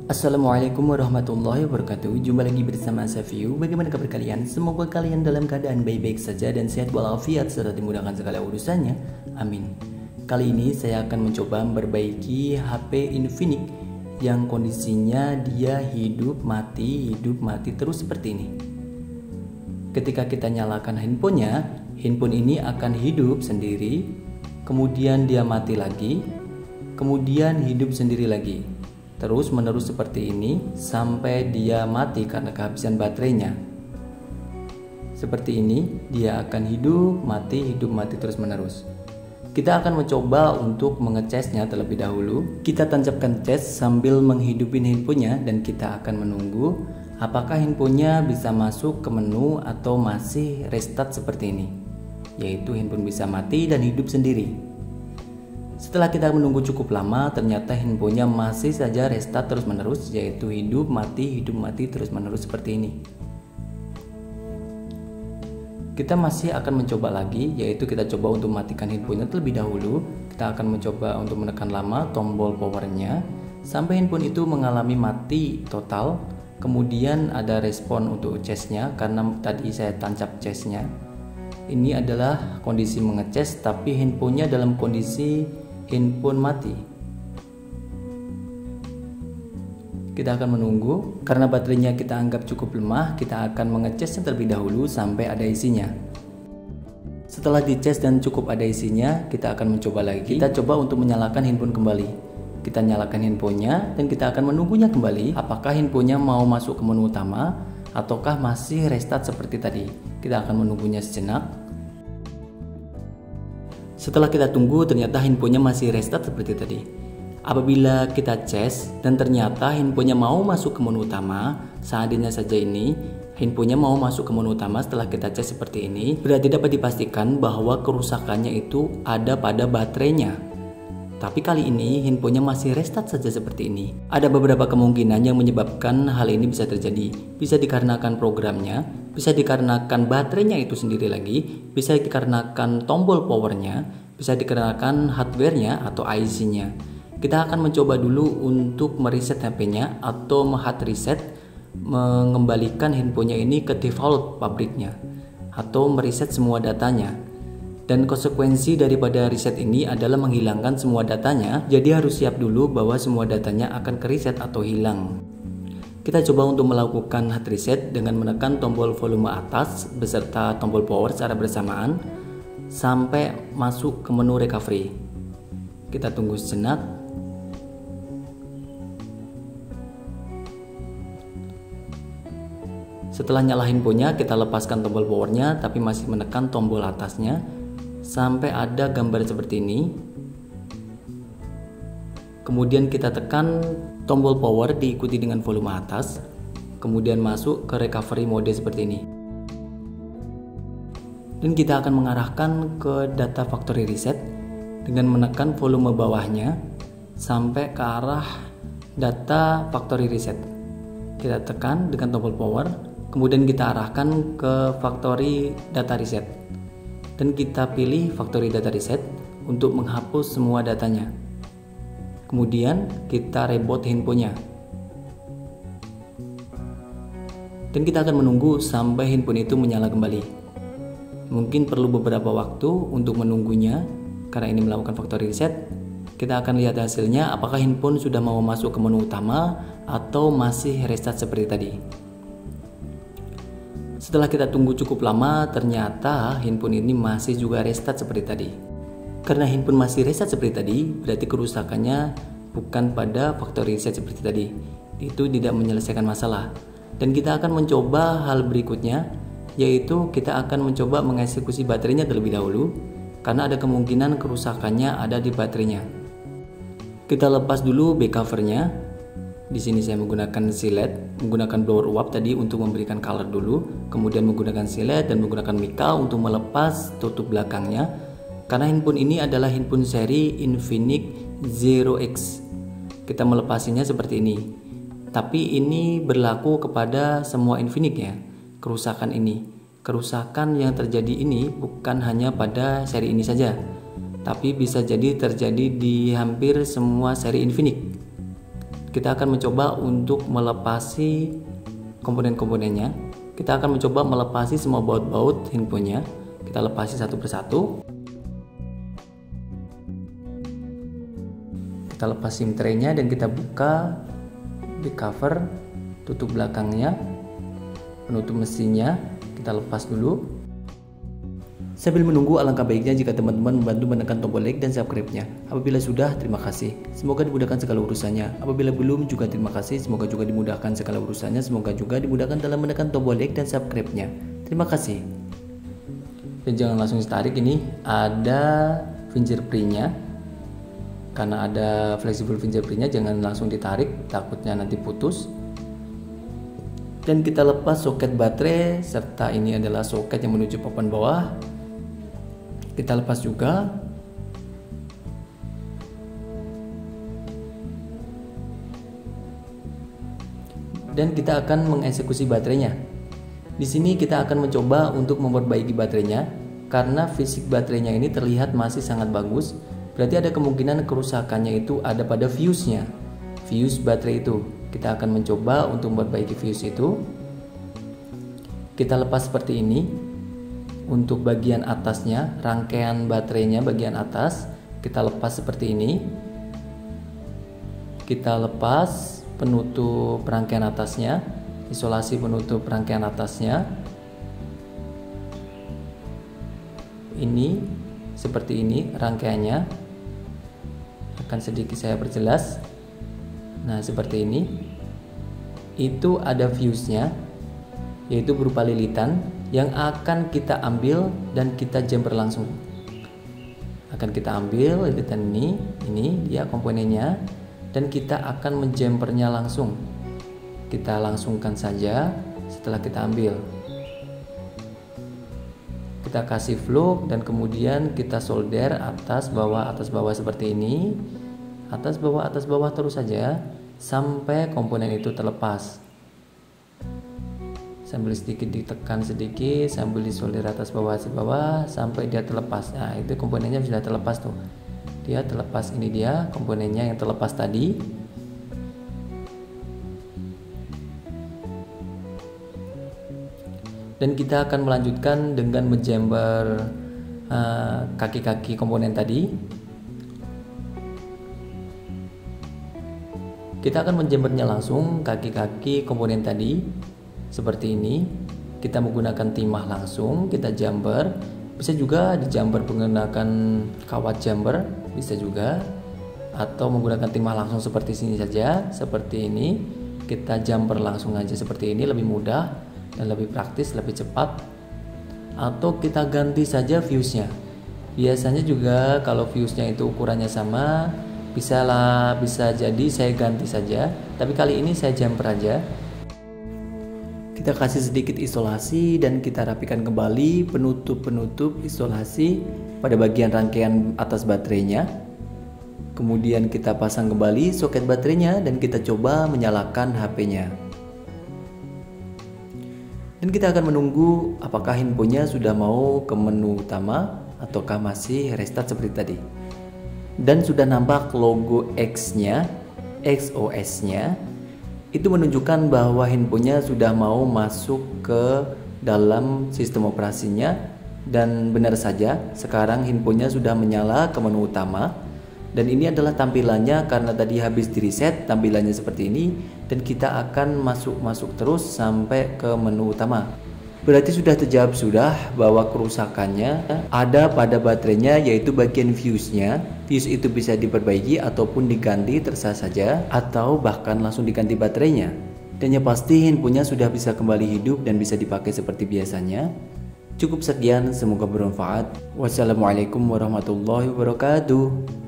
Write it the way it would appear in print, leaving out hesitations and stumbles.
Assalamualaikum warahmatullahi wabarakatuh. Jumpa lagi bersama Safiu. Bagaimana kabar kalian? Semoga kalian dalam keadaan baik-baik saja dan sehat walafiat serta dimudahkan segala urusannya. Amin. Kali ini saya akan mencoba memperbaiki HP Infinix yang kondisinya dia hidup mati terus seperti ini. Ketika kita nyalakan handphonenya, handphone ini akan hidup sendiri, kemudian dia mati lagi, kemudian hidup sendiri lagi. Terus menerus seperti ini sampai dia mati karena kehabisan baterainya. Seperti ini dia akan hidup mati terus menerus. Kita akan mencoba untuk mengecasnya terlebih dahulu. Kita tancapkan cas sambil menghidupin handphonenya dan kita akan menunggu apakah handphonenya bisa masuk ke menu atau masih restart seperti ini, yaitu handphone bisa mati dan hidup sendiri. Setelah kita menunggu cukup lama, ternyata handphonenya masih saja restart terus menerus, yaitu hidup mati terus menerus seperti ini. Kita masih akan mencoba lagi, yaitu kita coba untuk matikan handphonenya terlebih dahulu. Kita akan mencoba untuk menekan lama tombol powernya sampai handphone itu mengalami mati total. Kemudian ada respon untuk casnya karena tadi saya tancap casnya. Ini adalah kondisi mengecas, tapi handphonenya dalam kondisi handphone mati. Kita akan menunggu karena baterainya kita anggap cukup lemah. Kita akan mengecasnya terlebih dahulu sampai ada isinya. Setelah dicas dan cukup ada isinya, kita akan mencoba lagi. Kita coba untuk menyalakan handphone kembali. Kita nyalakan handphonenya dan kita akan menunggunya kembali. Apakah handphonenya mau masuk ke menu utama ataukah masih restart seperti tadi. Kita akan menunggunya sejenak. Setelah kita tunggu, ternyata handphonenya masih restart seperti tadi. Apabila kita cas dan ternyata handphonenya mau masuk ke menu utama, seandainya saja ini handphonenya mau masuk ke menu utama setelah kita cas seperti ini, berarti dapat dipastikan bahwa kerusakannya itu ada pada baterainya. Tapi kali ini handphonenya masih restart saja seperti ini. Ada beberapa kemungkinan yang menyebabkan hal ini bisa terjadi. Bisa dikarenakan programnya, bisa dikarenakan baterainya itu sendiri lagi, bisa dikarenakan tombol powernya, bisa dikarenakan hardware-nya atau IC-nya. Kita akan mencoba dulu untuk mereset HP-nya atau hard reset, mengembalikan handphonenya ini ke default pabriknya atau mereset semua datanya. Dan konsekuensi daripada reset ini adalah menghilangkan semua datanya. Jadi harus siap dulu bahwa semua datanya akan ke-reset atau hilang. Kita coba untuk melakukan hard reset dengan menekan tombol volume atas beserta tombol power secara bersamaan sampai masuk ke menu recovery. Kita tunggu sejenak. Setelah nyala handphonenya, kita lepaskan tombol powernya tapi masih menekan tombol atasnya sampai ada gambar seperti ini. Kemudian kita tekan tombol power diikuti dengan volume atas, kemudian masuk ke recovery mode seperti ini. Dan kita akan mengarahkan ke data factory reset dengan menekan volume bawahnya sampai ke arah data factory reset. Kita tekan dengan tombol power, kemudian kita arahkan ke factory data reset. Dan kita pilih factory data reset untuk menghapus semua datanya. Kemudian kita reboot handphonenya. Dan kita akan menunggu sampai handphone itu menyala kembali. Mungkin perlu beberapa waktu untuk menunggunya karena ini melakukan factory reset. Kita akan lihat hasilnya apakah handphone sudah mau masuk ke menu utama atau masih restart seperti tadi. Setelah kita tunggu cukup lama, ternyata handphone ini masih juga restart seperti tadi. Karena handphone masih restart seperti tadi, berarti kerusakannya bukan pada factory reset seperti tadi. Itu tidak menyelesaikan masalah. Dan kita akan mencoba hal berikutnya, yaitu kita akan mencoba mengeksekusi baterainya terlebih dahulu, karena ada kemungkinan kerusakannya ada di baterainya. Kita lepas dulu back covernya. Di sini saya menggunakan silet, menggunakan blower uap tadi untuk memberikan color dulu, kemudian menggunakan silet dan menggunakan mika untuk melepas tutup belakangnya. Karena handphone ini adalah handphone seri Infinix Zero X. Kita melepasinya seperti ini. Tapi ini berlaku kepada semua Infinix ya. Kerusakan yang terjadi ini bukan hanya pada seri ini saja, tapi bisa jadi terjadi di hampir semua seri Infinix. kita akan mencoba untuk melepasi komponen-komponennya. Kita akan mencoba melepasi semua baut-baut handphonenya. Kita lepasi satu persatu. Kita lepas SIM tray-nya dan kita buka di cover, tutup belakangnya, penutup mesinnya. Kita lepas dulu. Sambil menunggu, alangkah baiknya jika teman-teman membantu menekan tombol like dan subscribe-nya. Apabila sudah, terima kasih. Semoga dimudahkan segala urusannya. Apabila belum, juga terima kasih. Semoga juga dimudahkan segala urusannya. Semoga juga dimudahkan dalam menekan tombol like dan subscribe-nya. Terima kasih. Dan jangan langsung ditarik, ini ada fingerprint-nya. Karena ada flexible fingerprint-nya, jangan langsung ditarik, takutnya nanti putus. Dan kita lepas soket baterai, serta ini adalah soket yang menuju papan bawah. Kita lepas juga. Dan kita akan mengeksekusi baterainya. Di sini kita akan mencoba untuk memperbaiki baterainya karena fisik baterainya ini terlihat masih sangat bagus. Berarti ada kemungkinan kerusakannya itu ada pada fuse-nya. Fuse baterai itu. Kita akan mencoba untuk memperbaiki fuse itu. Kita lepas seperti ini. Untuk bagian atasnya, rangkaian baterainya bagian atas, kita lepas seperti ini. Kita lepas penutup rangkaian atasnya, isolasi penutup rangkaian atasnya. Ini seperti ini rangkaiannya. Akan sedikit saya perjelas. Nah, seperti ini. Itu ada fuse-nya, yaitu berupa lilitan yang akan kita ambil dan kita jumper langsung. Akan kita ambil lilitan ini dia komponennya, dan kita akan menjumpernya langsung. Kita langsungkan saja setelah kita ambil. Kita kasih fluk dan kemudian kita solder atas bawah seperti ini. Atas bawah terus saja sampai komponen itu terlepas. Sambil sedikit ditekan sedikit, sambil disolder atas bawah sampai dia terlepas. Nah, itu komponennya sudah terlepas tuh. Dia terlepas, ini dia komponennya yang terlepas tadi. Dan kita akan melanjutkan dengan menjember kaki-kaki komponen tadi. Kita akan menjembernya langsung kaki-kaki komponen tadi. Seperti ini, kita menggunakan timah langsung, kita jumper. Bisa juga dijumper menggunakan kawat jumper, bisa juga. Atau menggunakan timah langsung seperti sini saja, seperti ini. Kita jumper langsung aja seperti ini, lebih mudah dan lebih praktis, lebih cepat. Atau kita ganti saja fuse-nya. Biasanya juga kalau fuse-nya itu ukurannya sama, bisa jadi saya ganti saja. Tapi kali ini saya jumper aja. Kita kasih sedikit isolasi dan kita rapikan kembali penutup isolasi pada bagian rangkaian atas baterainya. Kemudian kita pasang kembali soket baterainya dan kita coba menyalakan HP-nya. Dan kita akan menunggu apakah handphonenya sudah mau ke menu utama ataukah masih restart seperti tadi. Dan sudah nampak logo X-nya, XOS-nya. Itu menunjukkan bahwa handphonenya sudah mau masuk ke dalam sistem operasinya. Dan benar saja, sekarang handphonenya sudah menyala ke menu utama. Dan ini adalah tampilannya karena tadi habis di reset, tampilannya seperti ini. Dan kita akan masuk terus sampai ke menu utama. Berarti sudah terjawab bahwa kerusakannya ada pada baterainya, yaitu bagian fuse-nya. Fuse itu bisa diperbaiki ataupun diganti, terserah saja, atau bahkan langsung diganti baterainya. Dan yang pasti handphonenya sudah bisa kembali hidup dan bisa dipakai seperti biasanya. Cukup sekian, semoga bermanfaat. Wassalamualaikum warahmatullahi wabarakatuh.